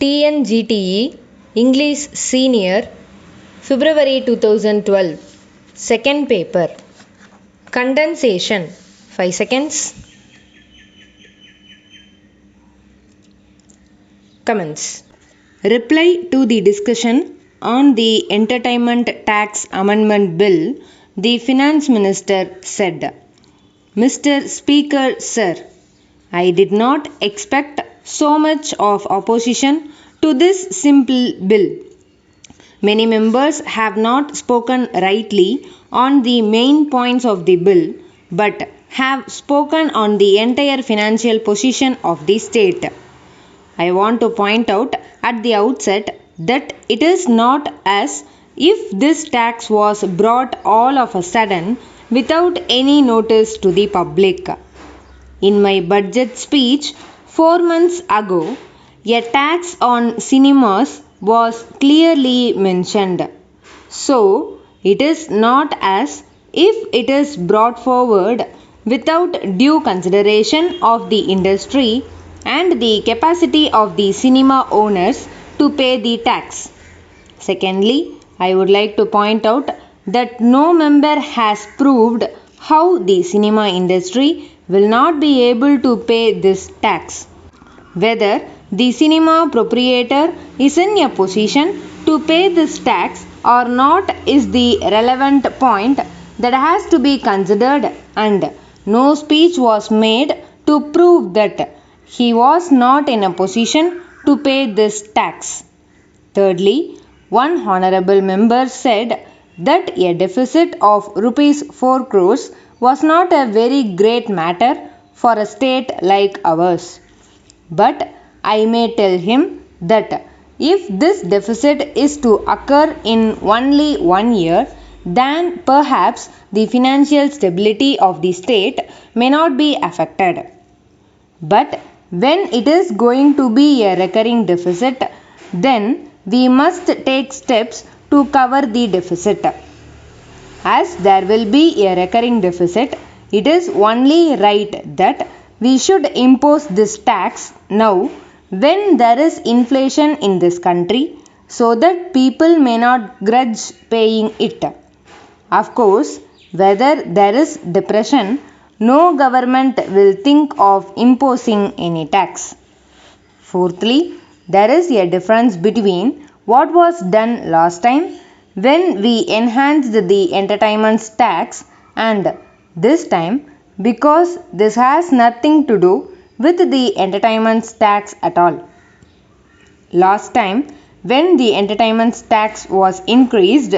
TNGTE English Senior February 2012 Second paper Condensation 5 seconds. Comments. Reply to the discussion on the Entertainment Tax Amendment Bill, the Finance Minister said, Mr. Speaker, Sir, I did not expect so much of opposition to this simple bill. Many members have not spoken rightly on the main points of the bill, but have spoken on the entire financial position of the state. I want to point out at the outset that it is not as if this tax was brought all of a sudden without any notice to the public. In my budget speech 4 months ago, a tax on cinemas was clearly mentioned. So, it is not as if it is brought forward without due consideration of the industry and the capacity of the cinema owners to pay the tax. Secondly, I would like to point out that no member has proved how the cinema industry will not be able to pay this tax. Whether the cinema proprietor is in a position to pay this tax or not is the relevant point that has to be considered, and no speech was made to prove that he was not in a position to pay this tax. Thirdly, one honorable member said that a deficit of rupees 4 crores was not a very great matter for a state like ours. But I may tell him that if this deficit is to occur in only 1 year, then perhaps the financial stability of the state may not be affected. But when it is going to be a recurring deficit, then we must take steps to cover the deficit. As there will be a recurring deficit, it is only right that we should impose this tax now when there is inflation in this country, so that people may not grudge paying it. Of course, whether there is depression, no government will think of imposing any tax. Fourthly, there is a difference between what was done last time when we enhanced the entertainment tax and this time, because this has nothing to do with the entertainment tax at all. Last time, when the entertainment tax was increased,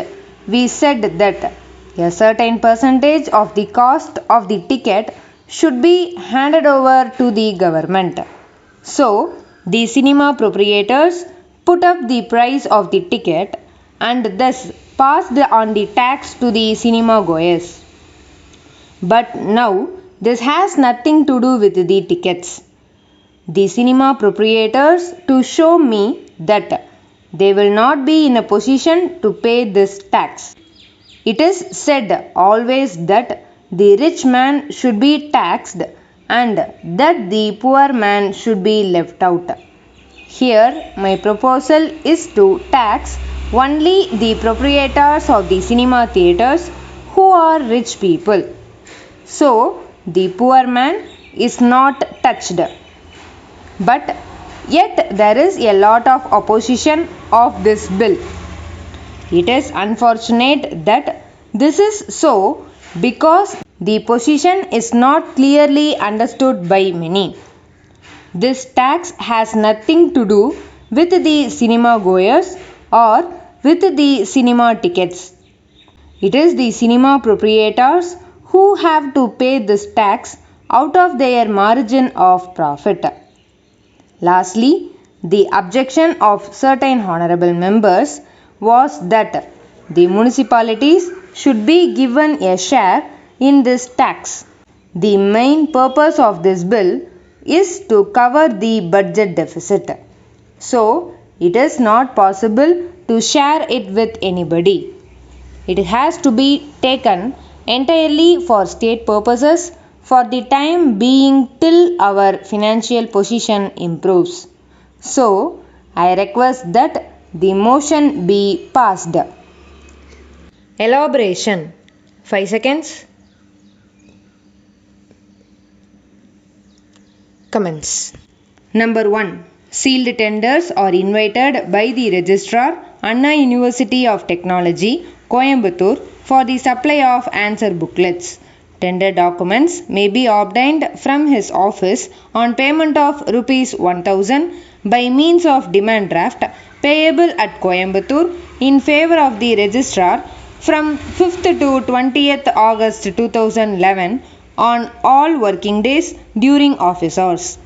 we said that a certain percentage of the cost of the ticket should be handed over to the government. So, the cinema proprietors put up the price of the ticket and thus passed on the tax to the cinema goers. But now, this has nothing to do with the tickets. The cinema proprietors to show me that they will not be in a position to pay this tax. It is said always that the rich man should be taxed and that the poor man should be left out. Here, my proposal is to tax only the proprietors of the cinema theatres who are rich people. So, the poor man is not touched. But yet there is a lot of opposition of this bill. It is unfortunate that this is so because the position is not clearly understood by many. This tax has nothing to do with the cinema goers or with the cinema tickets. It is the cinema proprietors who have to pay this tax out of their margin of profit. Lastly, the objection of certain honorable members was that the municipalities should be given a share in this tax. The main purpose of this bill is to cover the budget deficit. So, it is not possible to share it with anybody. It has to be taken entirely for state purposes for the time being till our financial position improves. So, I request that the motion be passed. Elaboration. 5 seconds. Commence. Number 1. Sealed tenders are invited by the Registrar, Anna University of Technology, Coimbatore, for the supply of answer booklets. Tender documents may be obtained from his office on payment of Rs 1000 by means of demand draft payable at Coimbatore in favor of the Registrar from 5th to 20th August 2011 on all working days during office hours.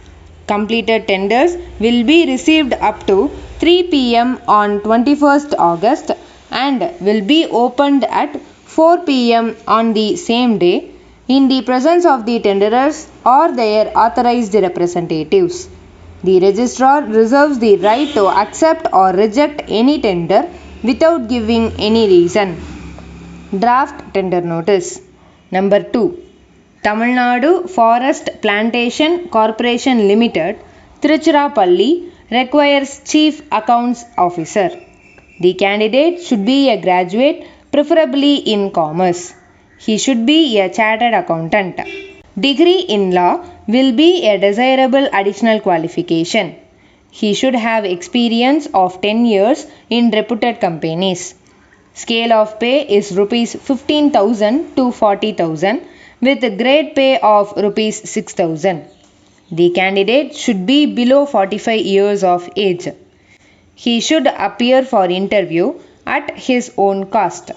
Completed tenders will be received up to 3 p.m. on 21st August and will be opened at 4 p.m. on the same day in the presence of the tenderers or their authorized representatives. The Registrar reserves the right to accept or reject any tender without giving any reason. Draft Tender Notice. Number 2. Tamil Nadu Forest Plantation Corporation Limited, Tiruchirappalli, requires Chief Accounts Officer. The candidate should be a graduate, preferably in commerce. He should be a chartered accountant. Degree in law will be a desirable additional qualification. He should have experience of 10 years in reputed companies. Scale of pay is Rs 15,000 to 40,000 with grade pay of Rs 6,000. The candidate should be below 45 years of age. He should appear for interview at his own cost.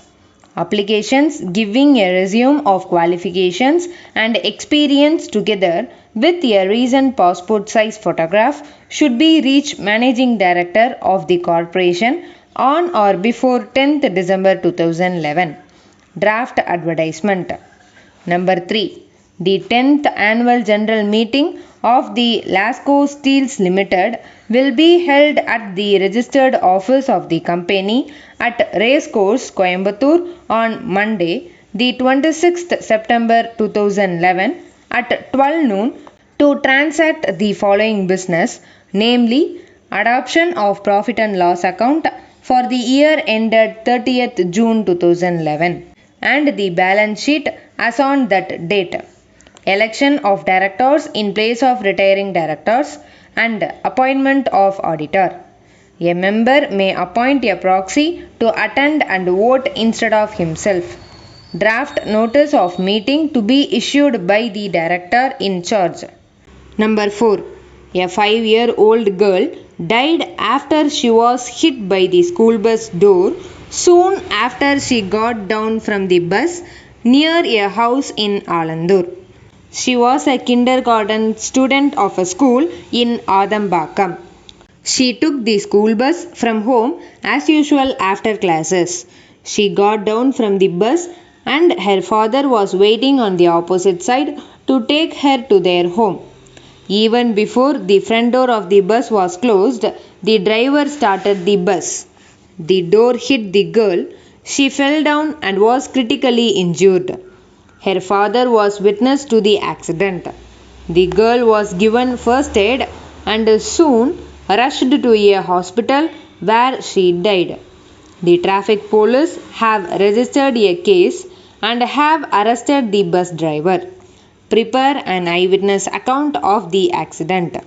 Applications giving a resume of qualifications and experience together with a recent passport size photograph should be reached Managing Director of the corporation on or before 10th December 2011. Draft Advertisement. Number 3. The 10th Annual General Meeting of the Lasco Steels Limited will be held at the registered office of the company at Racecourse, Coimbatore on Monday, the 26th September 2011 at 12 noon to transact the following business, namely adoption of profit and loss account for the year ended 30th June 2011 and the balance sheet as on that date, election of directors in place of retiring directors, and appointment of auditor. A member may appoint a proxy to attend and vote instead of himself. Draft notice of meeting to be issued by the director in charge. Number 4. A 5-year-old girl died after she was hit by the school bus door soon after she got down from the bus near a house in Alandur. She was a kindergarten student of a school in Adambakam. She took the school bus from home as usual after classes. She got down from the bus and her father was waiting on the opposite side to take her to their home. Even before the front door of the bus was closed, the driver started the bus. The door hit the girl. She fell down and was critically injured. Her father was witness to the accident. The girl was given first aid and soon rushed to a hospital where she died. The traffic police have registered a case and have arrested the bus driver. Prepare an eyewitness account of the accident.